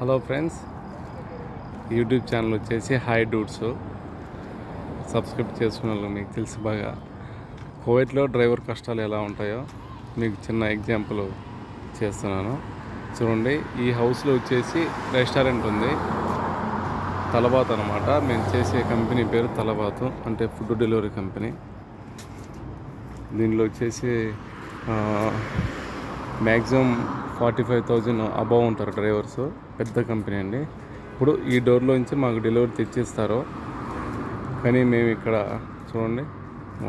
Hello friends, YouTube channel వచ్చేసి hi dudes. Subscribe చేసుకున్న వాళ్ళు మీకు తెలిసి బాగా కువైట్లో డ్రైవర్ కష్టాలు ఎలా ఉంటాయో మీకు చిన్న ఎగ్జాంపుల్ చేస్తున్నాను. చూడండి, ఈ హౌస్లో వచ్చేసి రెస్టారెంట్ ఉంది, తలబాత్ అనమాట. మేము చేసే కంపెనీ పేరు తలబాతు, అంటే ఫుడ్ డెలివరీ కంపెనీ. దీనిలో వచ్చేసి మ్యాక్సిమం 45,000 అబవ్ ఉంటారు డ్రైవర్స్. పెద్ద కంపెనీ అండి. ఇప్పుడు ఈ డోర్లో నుంచి మాకు డెలివరీ తెచ్చిస్తారు. కానీ మేము ఇక్కడ చూడండి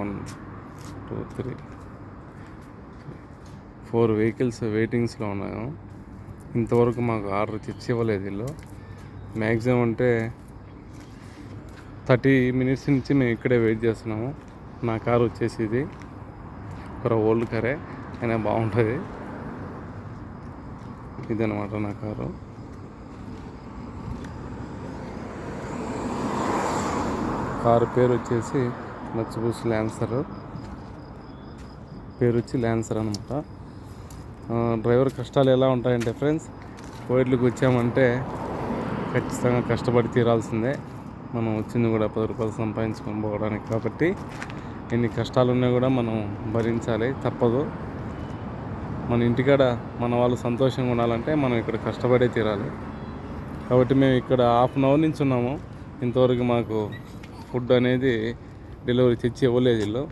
1 2 3 4 వెహికల్స్ వెయిటింగ్స్లో ఉన్నాము. ఇంతవరకు మాకు ఆర్డర్ తెచ్చి ఇవ్వలేదు వీళ్ళు. మ్యాక్సిమం అంటే 30 minutes నుంచి మేము ఇక్కడే వెయిట్ చేస్తున్నాము. నా కారు వచ్చేసి ఇది ఒక ఓల్డ్ కారే, అయినా బాగుంటుంది. ఇదనమాట నా కారు. కారు పేరు వచ్చేసి మత్సుబుషి ల్యాన్సర్, పేరు వచ్చి ల్యాన్సర్ అనమాట. డ్రైవర్ కష్టాలు ఎలా ఉంటాయంటే ఫ్రెండ్స్, కోవిడ్లకు వచ్చామంటే ఖచ్చితంగా కష్టపడి తీరాల్సిందే. మనం వచ్చింది కూడా 10 రూపాయలు సంపాదించుకొని పోవడానికి, కాబట్టి ఎన్ని కష్టాలు ఉన్నా కూడా మనం భరించాలి, తప్పదు. మన ఇంటికాడ మన వాళ్ళు సంతోషంగా ఉండాలంటే మనం ఇక్కడ కష్టపడే తీరాలి. కాబట్టి మేము ఇక్కడ 1/2 hour నుంచి ఉన్నాము. ఇంతవరకు మాకు ఫుడ్ అనేది డెలివరీ తెచ్చి ఇవ్వలేదు వీళ్ళు.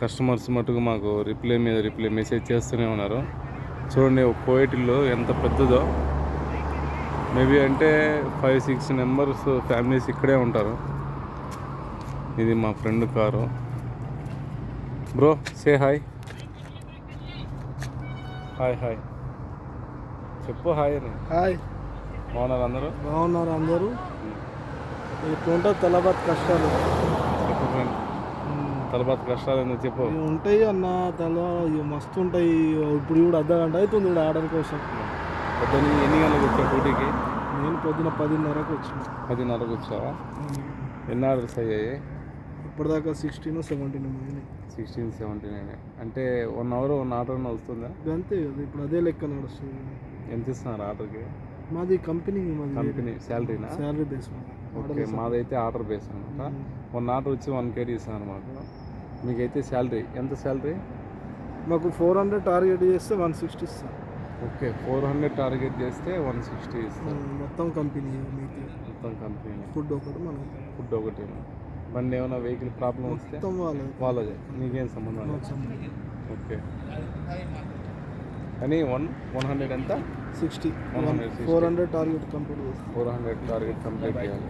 కస్టమర్స్ మటుకు మాకు రిప్లై మీద రిప్లై మెసేజ్ చేస్తూనే ఉన్నారు. చూడండి, ఒక కోవిట్లో ఎంత పెద్దదో. మేబీ అంటే 5-6 members ఫ్యామిలీస్ ఇక్కడే ఉంటారు. ఇది మా friend car. Bro, say hi. Hi hi చెప్పు. హాయ్ అని. హాయ్. బాగున్నారు అందరూ? బాగున్నారు అందరూ. ఇట్లుంటుంది తలబాత్ కష్టాలు. చెప్పు ఫ్రెండ్, తలబాత్ కష్టాలు ఎందుకు చెప్పు. ఉంటాయి అన్న, ఇవి మస్తు ఉంటాయి. ఇప్పుడు కూడా అర్ధగంట అవుతుంది కూడా ఆర్డర్ కోసం. పొద్దున్న ఎన్ని గంటలకు వచ్చావు డ్యూటీకి? నేను పొద్దున 10:30కు వచ్చిన. 10:30కు వచ్చావా? ఎన్ని ఆర్డర్స్ అయ్యాయి ఇప్పటిదాకా 16-17 అయినాయి. 16-17 అంటే 1 hour 1 order వస్తుందా? అంతే కదా, ఇప్పుడు అదే లెక్క నడుస్తుంది. ఎంత ఇస్తున్నారు ఆర్డర్కి? మాది కంపెనీ శాలరీనా? Salary base. ఓకే, మాదైతే ఆర్డర్ బేస్ అనమాట. 1 order వచ్చి 1 KD ఇస్తున్నారు మాకు. మీకైతే శాలరీ ఎంత? శాలరీ మాకు 400 టార్గెట్ చేస్తే 160 ఇస్తాం. ఓకే, 400 టార్గెట్ చేస్తే 160 ఇస్తాం. మొత్తం కంపెనీ మీకు. మొత్తం కంపెనీ. ఫుడ్ ఒకటి, మనం ఫుడ్ ఒకటి. బండి ఏమైనా వెహికల్ ప్రాబ్లం వస్తే వాళ్ళదే, నీకేం సంబంధం? ఓకే, కానీ 100 ఎంత? 60. 400 టార్గెట్ కంప్లీట్ చేస్తాం. 400 టార్గెట్ కంప్లీట్ చేయాలి.